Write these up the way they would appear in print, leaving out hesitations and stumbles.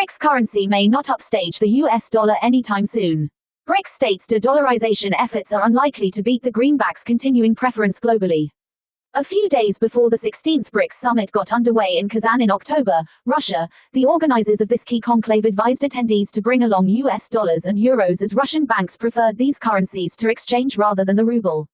BRICS currency may not upstage the US dollar anytime soon. BRICS states de-dollarization efforts are unlikely to beat the greenback's continuing preference globally. A few days before the 16th BRICS summit got underway in Kazan in October, Russia, the organizers of this key conclave advised attendees to bring along US dollars and euros as Russian banks preferred these currencies to exchange rather than the ruble.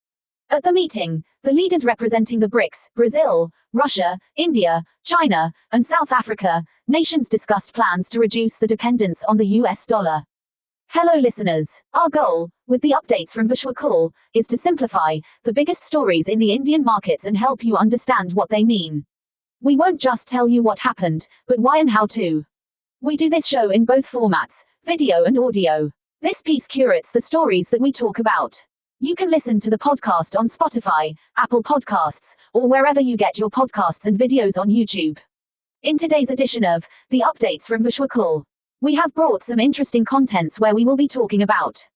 At the meeting, the leaders representing the BRICS, Brazil, Russia, India, China, and South Africa, nations discussed plans to reduce the dependence on the US dollar. Hello listeners, our goal, with the updates from Vishwakul, is to simplify the biggest stories in the Indian markets and help you understand what they mean. We won't just tell you what happened, but why and how to. We do this show in both formats, video and audio. This piece curates the stories that we talk about. You can listen to the podcast on Spotify, Apple Podcasts, or wherever you get your podcasts and videos on YouTube. In today's edition of the updates from Vishwakul, we have brought some interesting contents where we will be talking about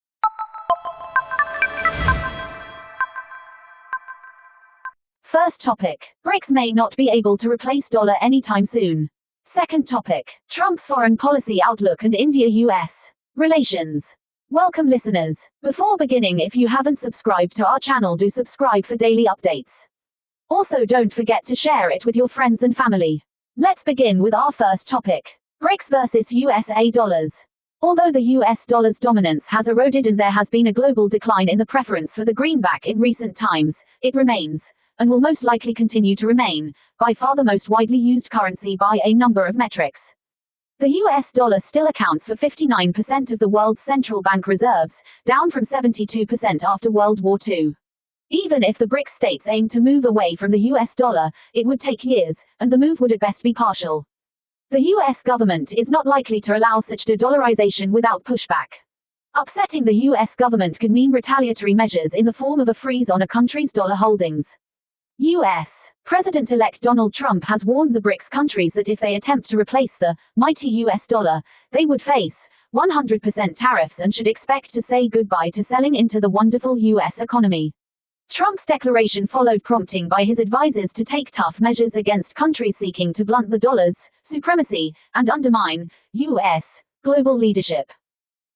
first topic, BRICS may not be able to replace dollar anytime soon. Second topic, Trump's foreign policy outlook and India-US relations. Welcome listeners. Before beginning, if you haven't subscribed to our channel, do subscribe for daily updates. Also don't forget to share it with your friends and family. Let's begin with our first topic. BRICS versus USA dollars. Although the US dollar's dominance has eroded and there has been a global decline in the preference for the greenback in recent times, it remains, and will most likely continue to remain, by far the most widely used currency by a number of metrics. The US dollar still accounts for 59% of the world's central bank reserves, down from 72% after World War II. Even if the BRICS states aim to move away from the US dollar, it would take years, and the move would at best be partial. The US government is not likely to allow such de-dollarization without pushback. Upsetting the US government could mean retaliatory measures in the form of a freeze on a country's dollar holdings. US President-elect Donald Trump has warned the BRICS countries that if they attempt to replace the mighty US dollar, they would face 100% tariffs and should expect to say goodbye to selling into the wonderful US economy. Trump's declaration followed prompting by his advisors to take tough measures against countries seeking to blunt the dollar's supremacy and undermine US global leadership.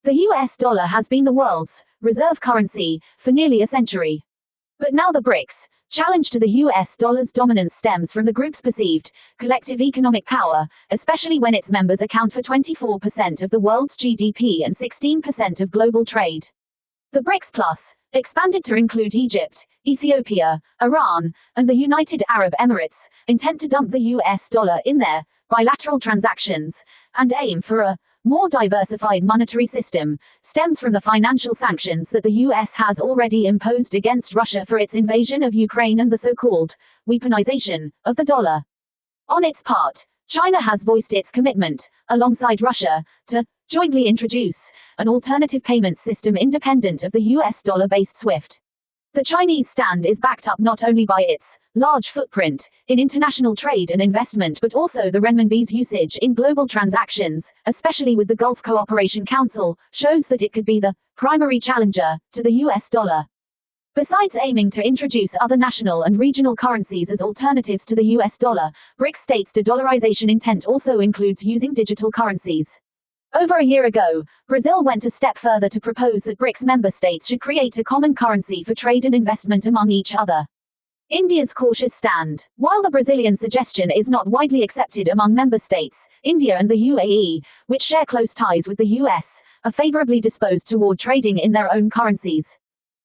The US dollar has been the world's reserve currency for nearly a century. But now the BRICS challenge to the US dollar's dominance stems from the group's perceived collective economic power, especially when its members account for 24% of the world's GDP and 16% of global trade. The BRICS Plus, expanded to include Egypt, Ethiopia, Iran, and the United Arab Emirates, intend to dump the US dollar in their bilateral transactions and aim for a more diversified monetary system, stems from the financial sanctions that the US has already imposed against Russia for its invasion of Ukraine and the so-called weaponization of the dollar. On its part, China has voiced its commitment, alongside Russia, to jointly introduce an alternative payments system independent of the US dollar-based SWIFT. The Chinese stand is backed up not only by its large footprint in international trade and investment but also the renminbi's usage in global transactions, especially with the Gulf Cooperation Council, shows that it could be the primary challenger to the US dollar. Besides aiming to introduce other national and regional currencies as alternatives to the US dollar, BRICS states' de-dollarization intent also includes using digital currencies. Over a year ago, Brazil went a step further to propose that BRICS member states should create a common currency for trade and investment among each other. India's cautious stand. While the Brazilian suggestion is not widely accepted among member states, India and the UAE, which share close ties with the US, are favorably disposed toward trading in their own currencies.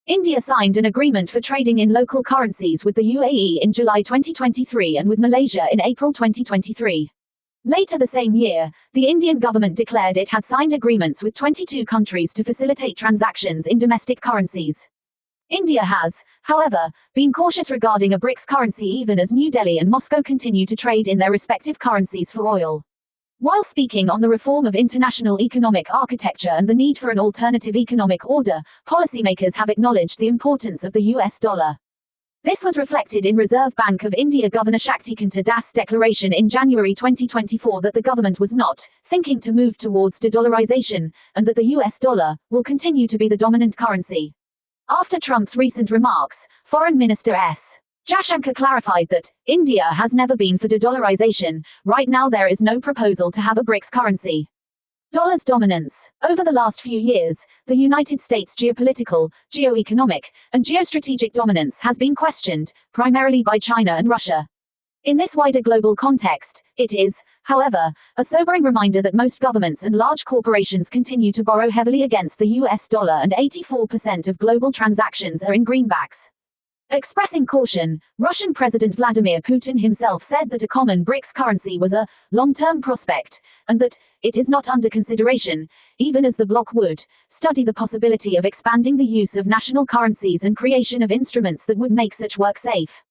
India signed an agreement for trading in local currencies with the UAE in July 2023 and with Malaysia in April 2023. Later the same year, the Indian government declared it had signed agreements with 22 countries to facilitate transactions in domestic currencies. India has, however, been cautious regarding a BRICS currency even as New Delhi and Moscow continue to trade in their respective currencies for oil. While speaking on the reform of international economic architecture and the need for an alternative economic order, policymakers have acknowledged the importance of the US dollar. This was reflected in Reserve Bank of India Governor Shaktikanta Das' declaration in January 2024 that the government was not thinking to move towards de-dollarization, and that the US dollar will continue to be the dominant currency. After Trump's recent remarks, Foreign Minister S. Jaishankar clarified that India has never been for de-dollarization. Right now there is no proposal to have a BRICS currency. Dollar's dominance. Over the last few years, the United States' geopolitical, geoeconomic, and geostrategic dominance has been questioned, primarily by China and Russia. In this wider global context, it is, however, a sobering reminder that most governments and large corporations continue to borrow heavily against the US dollar, and 84% of global transactions are in greenbacks. Expressing caution, Russian President Vladimir Putin himself said that a common BRICS currency was a long-term prospect, and that it is not under consideration, even as the bloc would study the possibility of expanding the use of national currencies and creation of instruments that would make such work safe.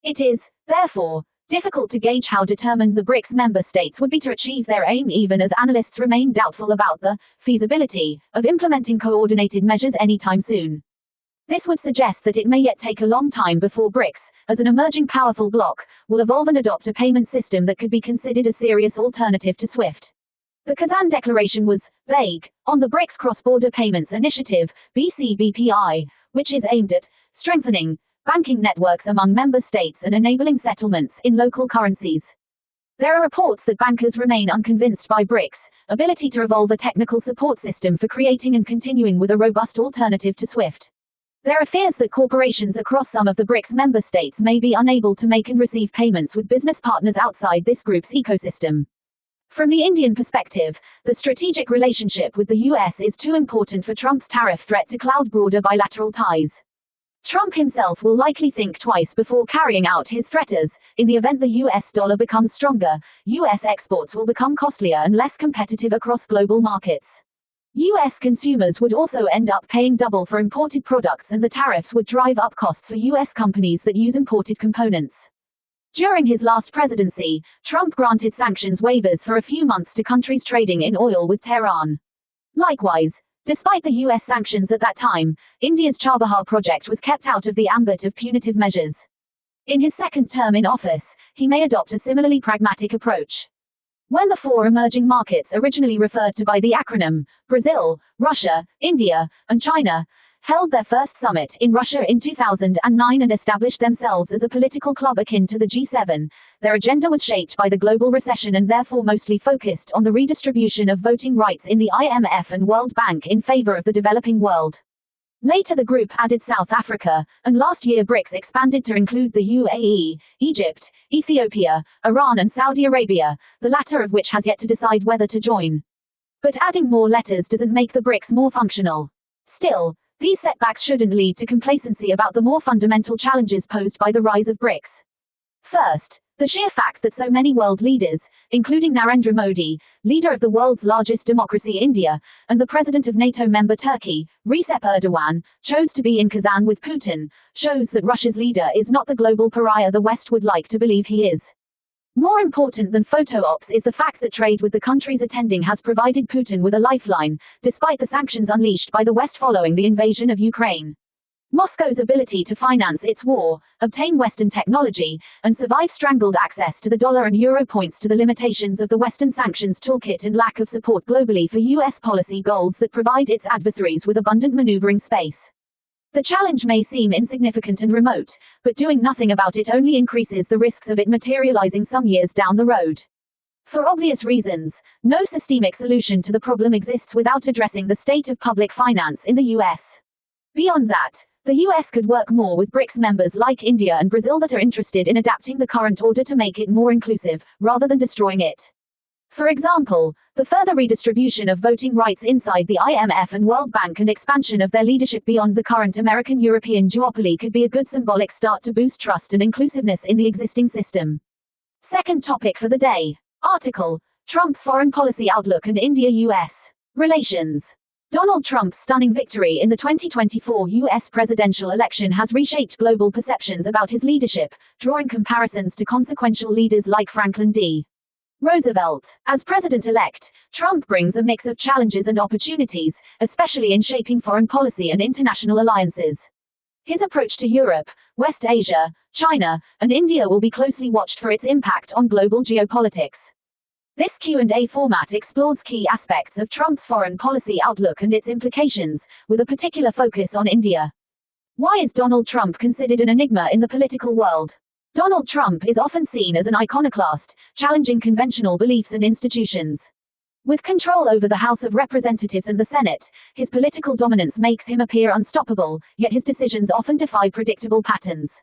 It is, therefore, difficult to gauge how determined the BRICS member states would be to achieve their aim, even as analysts remain doubtful about the feasibility of implementing coordinated measures anytime soon. This would suggest that it may yet take a long time before BRICS, as an emerging powerful bloc, will evolve and adopt a payment system that could be considered a serious alternative to SWIFT. The Kazan Declaration was vague on the BRICS Cross-Border Payments Initiative, BCBPI, which is aimed at strengthening banking networks among member states and enabling settlements in local currencies. There are reports that bankers remain unconvinced by BRICS' ability to evolve a technical support system for creating and continuing with a robust alternative to SWIFT. There are fears that corporations across some of the BRICS member states may be unable to make and receive payments with business partners outside this group's ecosystem. From the Indian perspective, the strategic relationship with the US is too important for Trump's tariff threat to cloud broader bilateral ties. Trump himself will likely think twice before carrying out his threat, as, in the event the US dollar becomes stronger, US exports will become costlier and less competitive across global markets. US consumers would also end up paying double for imported products, and the tariffs would drive up costs for US companies that use imported components. During his last presidency, Trump granted sanctions waivers for a few months to countries trading in oil with Tehran. Likewise, despite the US sanctions at that time, India's Chabahar project was kept out of the ambit of punitive measures. In his second term in office, he may adopt a similarly pragmatic approach. When the four emerging markets, originally referred to by the acronym Brazil, Russia, India, and China, held their first summit in Russia in 2009 and established themselves as a political club akin to the G7, their agenda was shaped by the global recession and therefore mostly focused on the redistribution of voting rights in the IMF and World Bank in favor of the developing world. Later the group added South Africa, and last year BRICS expanded to include the UAE, Egypt, Ethiopia, Iran and Saudi Arabia, the latter of which has yet to decide whether to join. But adding more letters doesn't make the BRICS more functional. Still, these setbacks shouldn't lead to complacency about the more fundamental challenges posed by the rise of BRICS. First, the sheer fact that so many world leaders, including Narendra Modi, leader of the world's largest democracy India, and the president of NATO member Turkey, Recep Erdogan, chose to be in Kazan with Putin, shows that Russia's leader is not the global pariah the West would like to believe he is. More important than photo ops is the fact that trade with the countries attending has provided Putin with a lifeline, despite the sanctions unleashed by the West following the invasion of Ukraine. Moscow's ability to finance its war, obtain Western technology, and survive strangled access to the dollar and euro points to the limitations of the Western sanctions toolkit and lack of support globally for US policy goals that provide its adversaries with abundant maneuvering space. The challenge may seem insignificant and remote, but doing nothing about it only increases the risks of it materializing some years down the road. For obvious reasons, no systemic solution to the problem exists without addressing the state of public finance in the US. Beyond that, the US could work more with BRICS members like India and Brazil that are interested in adapting the current order to make it more inclusive, rather than destroying it. For example, the further redistribution of voting rights inside the IMF and World Bank and expansion of their leadership beyond the current American-European duopoly could be a good symbolic start to boost trust and inclusiveness in the existing system. Second topic for the day. Article: Trump's Foreign Policy Outlook and India-US Relations. Donald Trump's stunning victory in the 2024 U.S. presidential election has reshaped global perceptions about his leadership, drawing comparisons to consequential leaders like Franklin D. Roosevelt. As president-elect, Trump brings a mix of challenges and opportunities, especially in shaping foreign policy and international alliances. His approach to Europe, West Asia, China, and India will be closely watched for its impact on global geopolitics. This Q&A format explores key aspects of Trump's foreign policy outlook and its implications, with a particular focus on India. Why is Donald Trump considered an enigma in the political world? Donald Trump is often seen as an iconoclast, challenging conventional beliefs and institutions. With control over the House of Representatives and the Senate, his political dominance makes him appear unstoppable, yet his decisions often defy predictable patterns.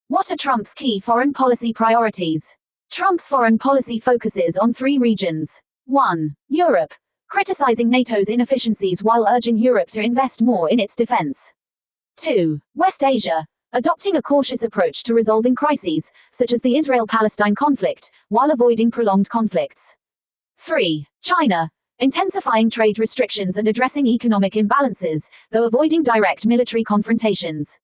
What are Trump's key foreign policy priorities? Trump's foreign policy focuses on 3 regions. 1. Europe, criticizing NATO's inefficiencies while urging Europe to invest more in its defense. 2. West Asia, adopting a cautious approach to resolving crises, such as the Israel-Palestine conflict, while avoiding prolonged conflicts. 3. China, intensifying trade restrictions and addressing economic imbalances, though avoiding direct military confrontations.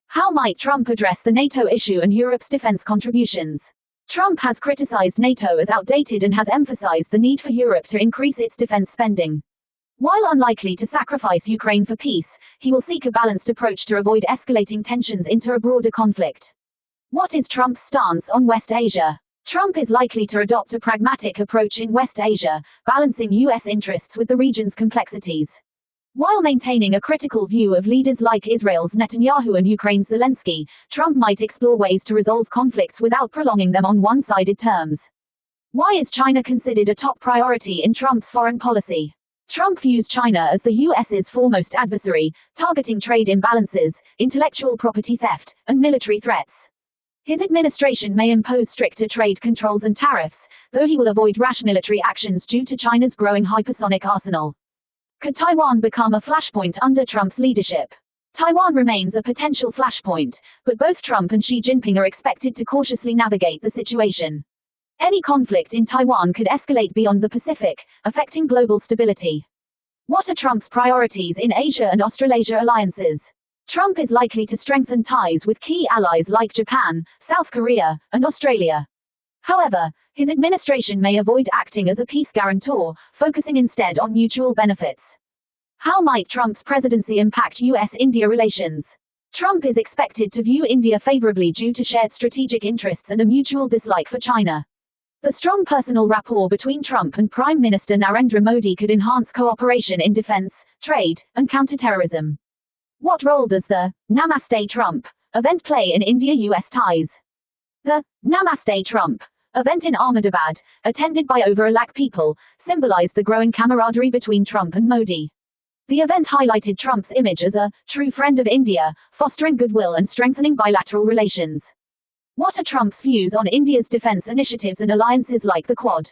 How might Trump address the NATO issue and Europe's defense contributions? Trump has criticized NATO as outdated and has emphasized the need for Europe to increase its defense spending. While unlikely to sacrifice Ukraine for peace, he will seek a balanced approach to avoid escalating tensions into a broader conflict. What is Trump's stance on West Asia? Trump is likely to adopt a pragmatic approach in West Asia, balancing U.S. interests with the region's complexities. While maintaining a critical view of leaders like Israel's Netanyahu and Ukraine's Zelensky, Trump might explore ways to resolve conflicts without prolonging them on one-sided terms. Why is China considered a top priority in Trump's foreign policy? Trump views China as the U.S.'s foremost adversary, targeting trade imbalances, intellectual property theft, and military threats. His administration may impose stricter trade controls and tariffs, though he will avoid rash military actions due to China's growing hypersonic arsenal. Could Taiwan become a flashpoint under Trump's leadership? Taiwan remains a potential flashpoint, but both Trump and Xi Jinping are expected to cautiously navigate the situation. Any conflict in Taiwan could escalate beyond the Pacific, affecting global stability. What are Trump's priorities in Asia and Australasia alliances? Trump is likely to strengthen ties with key allies like Japan, South Korea, and Australia. However, his administration may avoid acting as a peace guarantor, focusing instead on mutual benefits. How might Trump's presidency impact U.S.-India relations? Trump is expected to view India favorably due to shared strategic interests and a mutual dislike for China. The strong personal rapport between Trump and Prime Minister Narendra Modi could enhance cooperation in defense, trade, and counterterrorism. What role does the Namaste Trump event play in India-US ties? The Namaste Trump event in Ahmedabad, attended by over 1 lakh people, symbolized the growing camaraderie between Trump and Modi. The event highlighted Trump's image as a true friend of India, fostering goodwill and strengthening bilateral relations. What are Trump's views on India's defense initiatives and alliances like the Quad?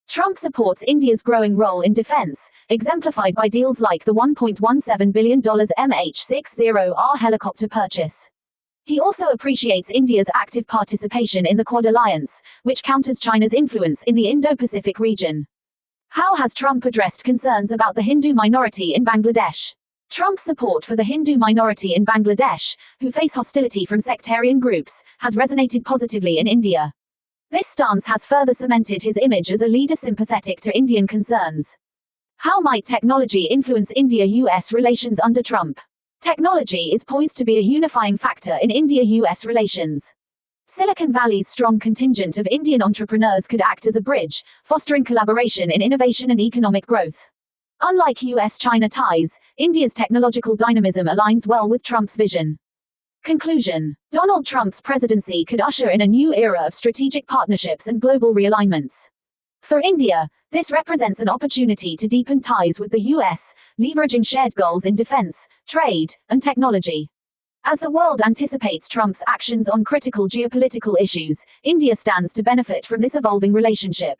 Trump supports India's growing role in defense, exemplified by deals like the $1.17 billion MH-60R helicopter purchase. He also appreciates India's active participation in the Quad alliance, which counters China's influence in the Indo-Pacific region. How has Trump addressed concerns about the Hindu minority in Bangladesh? Trump's support for the Hindu minority in Bangladesh, who face hostility from sectarian groups, has resonated positively in India. This stance has further cemented his image as a leader sympathetic to Indian concerns. How might technology influence India-US relations under Trump? Technology is poised to be a unifying factor in India-US relations. Silicon Valley's strong contingent of Indian entrepreneurs could act as a bridge, fostering collaboration in innovation and economic growth. Unlike US-China ties, India's technological dynamism aligns well with Trump's vision. Conclusion: Donald Trump's presidency could usher in a new era of strategic partnerships and global realignments. For India, this represents an opportunity to deepen ties with the US, leveraging shared goals in defense, trade, and technology. As the world anticipates Trump's actions on critical geopolitical issues, India stands to benefit from this evolving relationship.